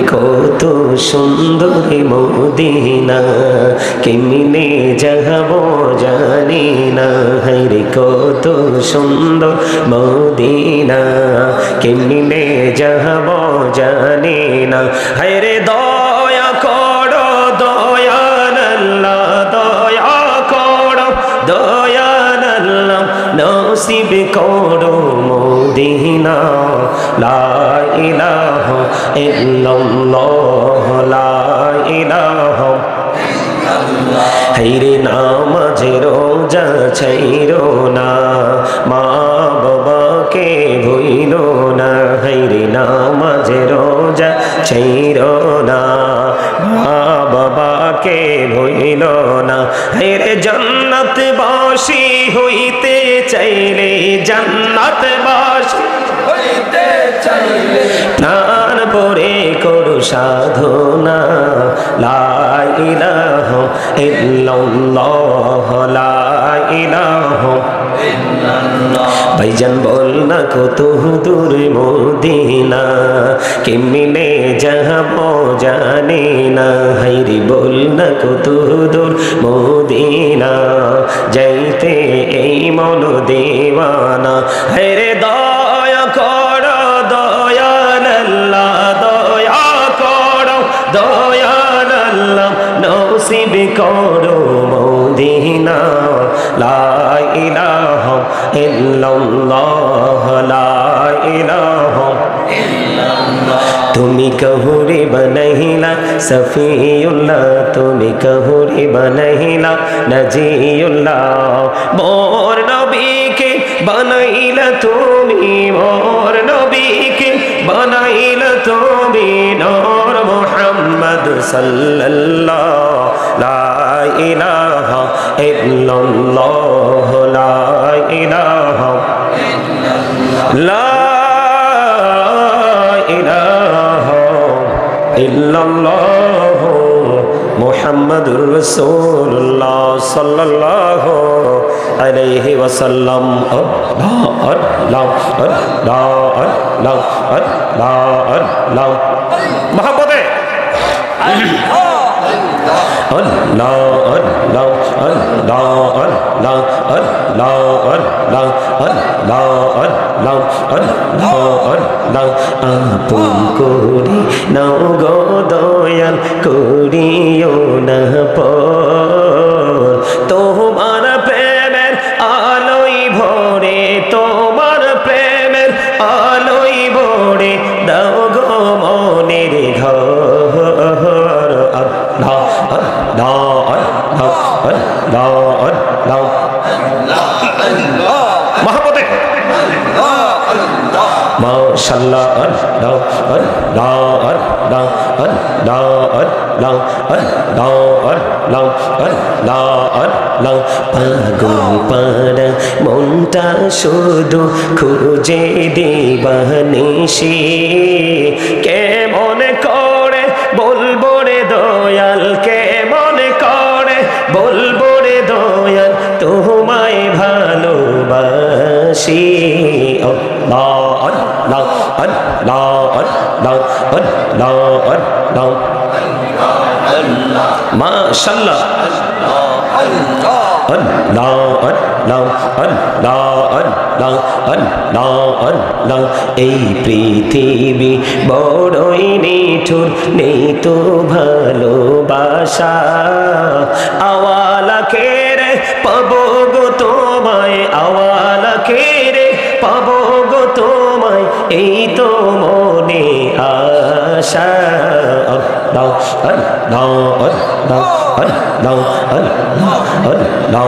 কত সুন্দর মদিনা কেমনে যাব জানি না, হায়রে কত সুন্দর মদিনা কেমনে যাব জানি না। হায়রে দয়া করো দয়াল আল্লাহ, দয়া করো দয়াল আল্লাহ, নসিব করো মদিনা। লা ইলাহা ইল্লাল্লাহ, লা ইলাহা ইল্লাল্লাহ। হায়রে নামাজ রোজা ছাইরো না, মা বাবাকে ভুইলো না। হায়রে নামাজ রোজা ছাইরো না, মা বাবাকে ভুইলো না। হায়রে জান্নাতবাসী হইতে চাইলে, জান্নাতবাসী হইতে চাইলে প্রাণ পরে করো সাধনা। লা ইলাহা ইল্লাল্লাহ, লা ইলাহা ইল্লাল্লাহ। ভাইজান বল না কত দূর মদিনা কেমনে যাব জানি না। হায়রে বল না কত দূর মদিনা যাইতে এই মন দেওয়ানা। হায়রে দয়া করো দয়াল আল্লাহ, দয়া করো দয়াল আল্লাহ, নসিব করো মদিনা। লা ইলাহা ইল্লাল্লাহ, লা ইলাহা ইল্লাল্লাহ। তুমি কহুরে বনহিলা সফিউল্লাহ, তুমি কহুরে বনহিলা নজিউল্লাহ। মোর নবীকে বানাইলা তুমি, মোর নবীকে বানাইলা তুমি নূর মুহাম্মদ সাল্লাল্লাহ। লা ইলাহা ইল্লাল্লাহ, লা ইলাহা ইল্লাল্লাহ, লা ইলাহা ইল্লাল্লাহ মুহাম্মাদুর রাসূলুল্লাহ সাল্লাল্লাহু আলাইহি ওয়াসাল্লাম। আল্লাহ আল্লাহ আল্লাহ আল্লাহ আল্লাহ আল্লাহ মহব্বতে আল্লাহ আল্লাহ আল্লাহ আল্লাহ আল্লাহ আল্লাহ আল্লাহ আল্লাহ আল্লাহ। আপন করি নাও গো দয়াল, করিও না পর। তোমার প্রেমের আলোই ভরে, তোমার প্রেমের আলোই ভরে দাও গো মনের ঘর। আল্লাহ আল্লাহ আল্লাহ আল্লাহ আল্লাহ মহব্বতে মাশাআল্লাহ। আল্লাহ আল্লাহ আল্লাহ আল্লাহ আল্লাহ আল্লাহ আল্লাহ আল্লাহ আল্লাহ। পাগল পাড়া মনটা শুধু খুঁজে দিবানিশি, কেমন করে বলবো রে দয়াল, কেমন করে বলবো রে দয়াল তোমায় ভালোবাসি। আল্লাহ আল্লাহ আল্লাহ আল্লাহ আল্লাহ আল্লাহ মাশাআল্লাহ। আল্লাহ আল্লাহ আল্লাহ আল্লাহ আল্লাহ আল্লাহ। এই পৃথিবী বড়ই নিঠুর, নেই তো ভালোবাসা। আওয়ালা কেরে পাবো গো তোমায়, আওয়ালা কেরে পাবো গো তোমায়, এই তো মনে আশা। আল্লাহ আল্লাহ আল্লাহ আল্লাহ আল্লাহ আল্লাহ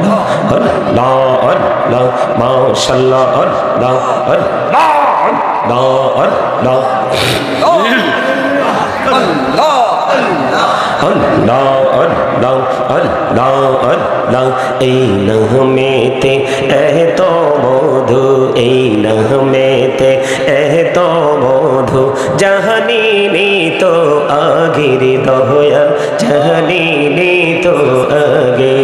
আল্লাহ আল্লাহ আল্লাহ মাশাআল্লাহ। আল্লাহ আল্লাহ আল্লাহ আল্লাহ আল্লাহ আল্লাহ আল্লাহ আল্লাহ। এই নহমেতে এত মধু, এই নহমেতে এত মধু, জাহানিনি তো আগের দয়াল, জাহানিনি তো আগে।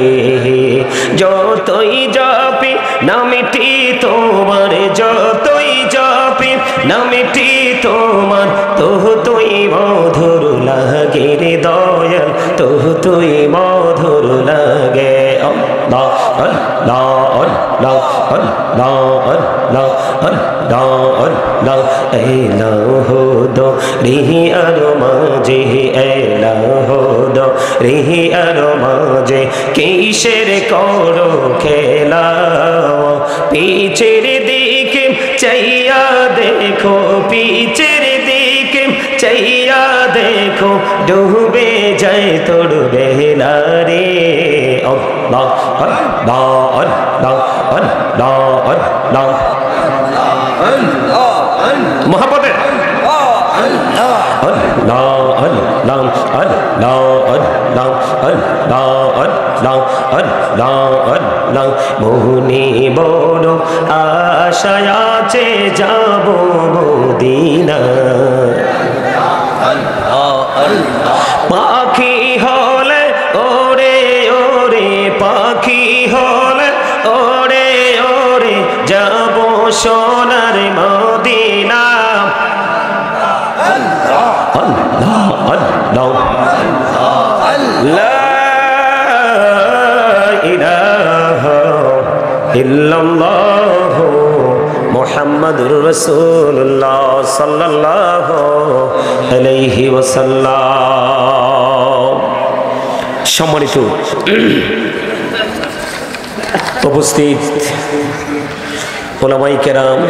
যতই জপি নামটি তোমার, যতই জপি নামটি তোমার তহু তুই মধুর লাগে রে দয়াল তহু তুই মধুর লাগে আল্লাহ আল্লাহ আল্লাহ আল্লাহ আল্লাহ আল্লাহ আল্লাহ এলাহু দো রিহি আর মাঝে এলাহু দো রিহি আর মাঝে কিসের করো খেলা পিছের দিকে চাইয়া দেখো পিছের দিকে চাইয়া দেখো ডুবে যায় তোর বেলা রে আল্লাহ আল্লাহ আল্লাহ আল্লাহ আল্লাহ মোহাম্মদে আল্লাহ আল্লাহ আল্লাহ আল্লাহ আল্লাহ আল্লাহ আল্লাহ আল্লাহ মোহনে বড় আশায় আছে যাব মদিনা পাখি হলে ওরে ওরে পাখি হলে ওরে ওরে যাব সোনার মদিনা আল্লাহ আল্লাহ লা ইলাহা ইল্লাল্লাহ মুহাম্মাদুর রাসূলুল্লাহ সাল্লাল্লাহু আলাইহি ওয়াসাল্লাম। সম্মানিত উপস্থিত উলামায়ে কেরাম,